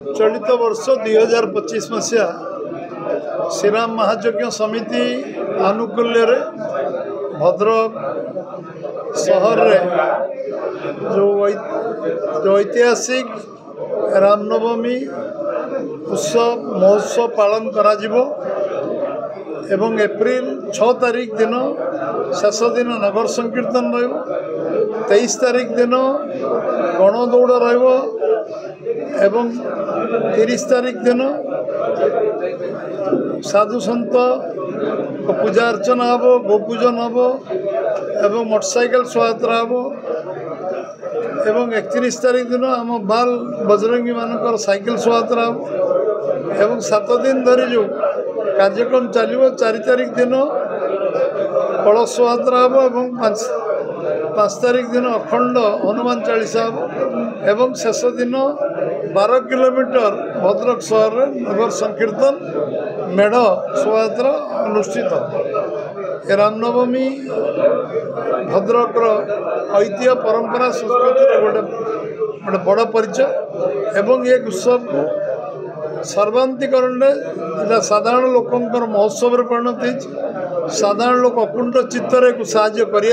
चलित वर्ष 2025 मसीहा श्रीराम महायज्ञ समिति आनुकूल्य भद्रक सहर रे जो ऐतिहासिक रामनवमी उत्सव महोत्सव पालन करा जिवो एवं एप्रिल 6 तारीख दिन शेष दिन नगर संकीर्तन रहिबो 23 तारीख दिन गणदौड़ रहिबो एवं 30 तारीख दिन साधु संत को पूजा अर्चना हम गोपूजन हम एवं मोटरसाइकेल शोभायात्रा हम एवं 31 तारीख दिन आम बाल बजरंगी मानकर साइकेल शोभायात्रा हम एवं 7 दिन धरी जो कार्यक्रम चलो 4 तारीख दिन कलश शोभायात्रा हम एवं 5 तारीख दिन अखंड हनुमान चालीसा हम एवं शेष दिन 12 किलोमीटर भद्रक सहर नगर संकीर्तन मेढ़ शोभायात्रा अनुष्ठित। रामनवमी भद्रक ऐतिह्य परंपरा संस्कृति गोटे बड़ परिचय एवं एक उत्सव को सर्वांतिकरण साधारण लोकंर महोत्सव परिणत साधारण लोक अकुंठ चित्तर को साहाय्य कर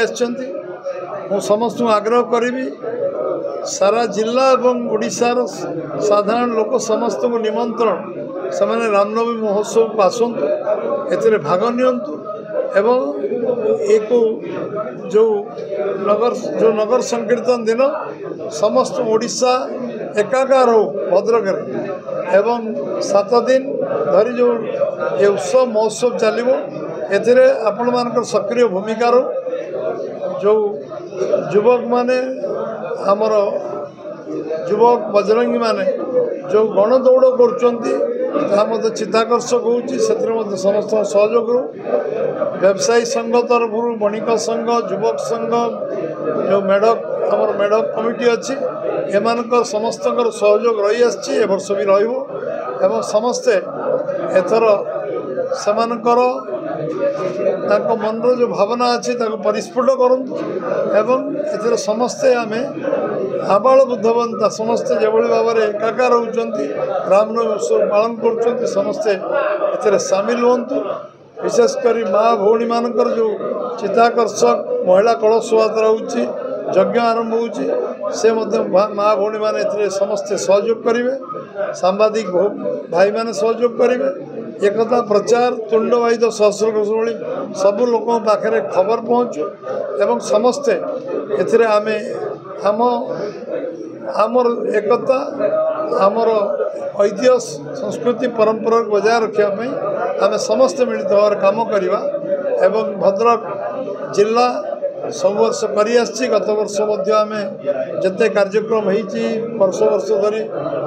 समस्त आग्रह करी सारा जिला एवं ओडिशार साधारण लोक समस्त को निमंत्रण से रामनवमी महोत्सव को आसतु ए भाग नियंतु एवं एक जो नगर संकीर्तन दिन समस्त ओडिशा एकाकार हो भद्रक एवं 7 दिन धरी जो ये उत्सव महोत्सव चलो ए आपण मान सक्रिय भूमिका रो जो युवक माने आमर युवक बजरंगी माने जो गणदौड़ कर चित्ताकर्षक हो समस्त सहयोग व्यवसायी संघ तरफ बणिक संघ युवक संघ जो मेढक आमर मेढक कमिटी अच्छी एम समस्त सहयोग रही आसी वर्ष भी रहा समस्ते एथर से मन जो भावना अच्छी परिस्फुट करूँ समस्ते आम आबाल बुद्धवंता समस्ते जो भाव में एकाकार होती रामनवमी उत्सव पालन कर समस्ते ए सामिल हूँ विशेषकर माँ भौणी मानकर जो चित्ताकर्षक महिला कलश शोभायात्रा होची यज्ञ आरंभ होची माँ भौणी मैंने समस्ते सहयोग करेंगे सांबादिक भाई मैंने सहयोग करेंगे एकता प्रचार तुंडवाहित सहस्र कोश भली सबू लोक पाखे खबर पहुँचू एवं समस्ते एथिरे आमे आमर एकता आमर ऐतिह्य संस्कृति परंपरा को बजाय रखापी आम समस्ते मिलित होवार काम करवा एवं भद्रक जिला सब वर्ष कर गत वर्ष आम जिते कार्यक्रम वर्ष वर्ष धरी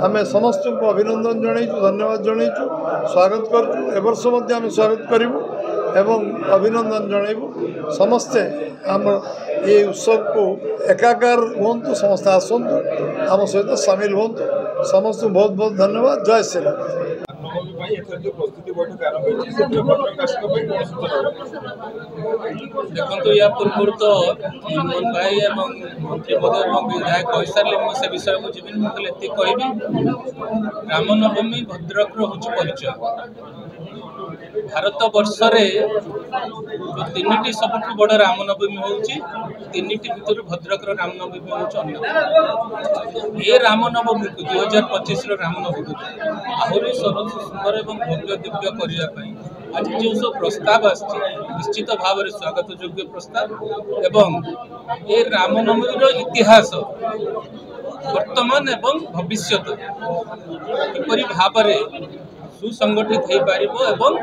आम समस्त को अभिनंदन जनईचु धन्यवाद जनईचु स्वागत करुँ आम स्वागत करूँ एवं अभिनंदन जनइबू समस्ते आम ये उत्सव को एकाकार हूँ समस्ते आसतु आम सहित सामिल हूँ समस्त बहुत बहुत धन्यवाद। जय श्री राम। देखो या पूर्व तो मोहन भाई मंत्री महोदय विधायक कही सारे से विषय को जी कह रामनवमी भद्रक हूँ परिचय भारत वर्ष जो 3टी सबुठ बड़ रामनवमी होती भितर भद्रक रामनवमी हूँ ये रामनवमी को 2025 रामनवमी आहरी सरल सुंदर और भव्य दिव्य करने आज जो सब प्रस्ताव निश्चित भाव में स्वागत योग्य प्रस्ताव एवं ये रामनवमी इतिहास वर्तमान एवं भविष्य किपरि भाव में सुसंगठित हो पार एवं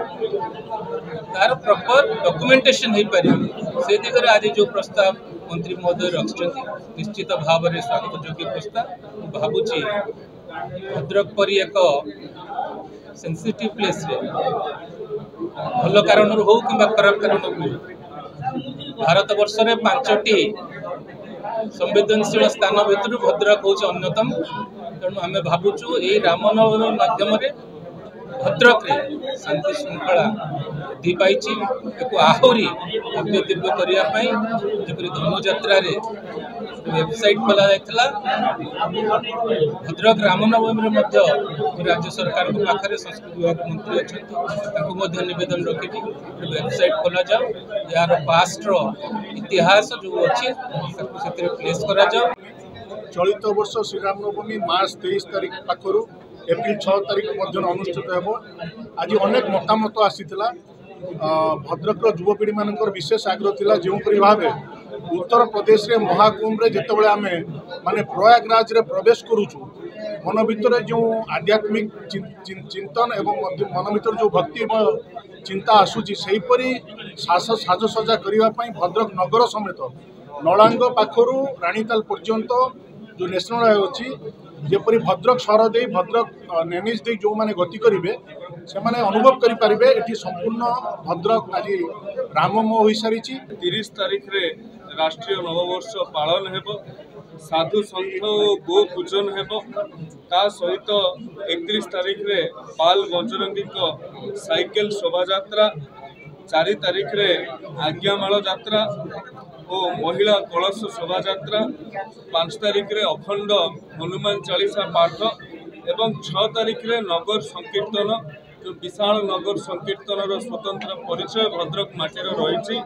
तार प्रॉपर डॉक्यूमेंटेशन हो पार से दिगरे आज जो प्रस्ताव मंत्री महोदय रखिंट निश्चित भाव में स्वागत योग्य प्रस्ताव भावुची भद्रक परी एक सेंसिटिव प्लेस रे भल कारण हो कि खराब कारण हो भारत वर्ष में 5टी संवेदनशील स्थान भितर भद्रक हूँ अन्यतम तेणु आम भावुचु ये रामनवमी माध्यम भद्रक रे शांति श्रृंखला वृद्धि पाई आहरी भव्य दिव्य करने जपरी धनुजात्रा वेबसाइट खोला जाइथिला भद्रक रामनवमी राज्य सरकार को पाखरे संस्कृति विभाग मंत्री अच्छा नवेदन रखी वेबसाइट खोला जाओ यार पास्ट रो इतिहास जो अच्छे प्लेस करा जाओ। चलित वर्ष श्रीरामनवमी मार्च 23 तारीख पाखर एप्रिल 6 तारीख अनुष्ठित हो। आज अनेक मतामत आसीला भद्रक युवपीढ़ी मान विशेष आग्रह थिला जोपरी भाव उत्तर प्रदेश रे महाकुंभ रे जितेबाला आम माने प्रयागराज रे प्रवेश करुचु मन भितर जो आध्यात्मिक चिंतन एवं मन भितर जो भक्ति चिंता आसूची सेहीपरी साजसजा करने भद्रक नगर समेत नलांग पाखरू राणीताल पर्यंत जो नेशनल हाईवे अच्छी जेपरी भद्रक सहर दे भद्रक नेनिज दे जो माने गति करेंगे से माने अनुभव करें ये संपूर्ण भद्रक आज राममय हो सारी 30 तारीख रे राष्ट्रीय नववर्ष पालन हेबो साधु संत गो पूजन हेबो ता सहित 31 तारीख रे पाल बजरंगी को साइकेल शोभा यात्रा 4 तारीख रे आज्ञामाल यात्रा और महिला कलश शोभा यात्रा 5 तारीख रे अखंड हनुमान चालीसा पाठ एवं 6 तारीख रे नगर संकीर्तन जो विशाल नगर संकीर्तन स्वतंत्र परिचय भद्रक माटीर रही।